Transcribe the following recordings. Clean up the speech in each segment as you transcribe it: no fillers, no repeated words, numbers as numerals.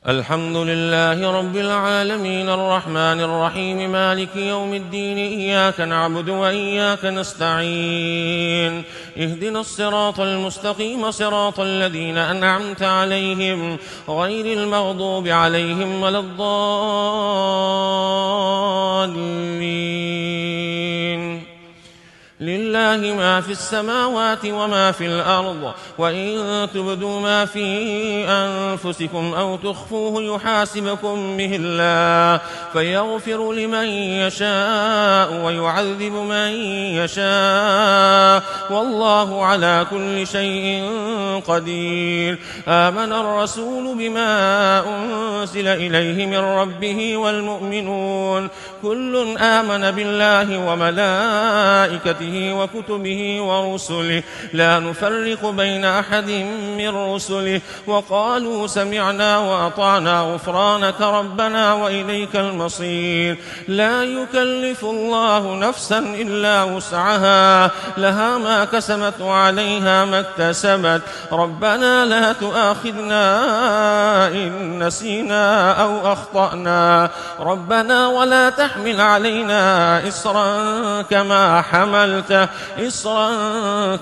الحمد لله رب العالمين الرحمن الرحيم مالك يوم الدين إياك نعبد وإياك نستعين اهدنا الصراط المستقيم صراط الذين أنعمت عليهم غير المغضوب عليهم ولا الضالين لله ما في السماوات وما في الأرض وإن تبدوا ما في أنفسكم أو تخفوه يحاسبكم به الله فيغفر لمن يشاء ويعذب من يشاء والله على كل شيء قدير. آمن الرسول بما أنزل إليه من ربه والمؤمنون كل آمن بالله وملائكته وكتبه ورسله لا نفرق بين أحد من رسله وقالوا سمعنا وأطعنا غفرانك ربنا وإليك المصير. لا يكلف الله نفسا إلا وسعها لها ما كسبت وعليها ما اكتسبت ربنا لا تؤاخذنا إن نسينا أو أخطأنا ربنا ولا تحمل علينا إصرا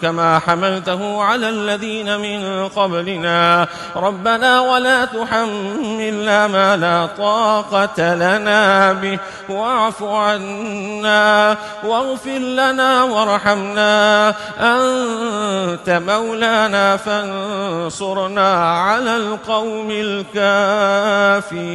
كما حملته على الذين من قبلنا ربنا ولا تحملنا ما لا طاقة لنا به واعف عنا واغفر لنا وارحمنا أنت مولانا فانصرنا على القوم الكافرين.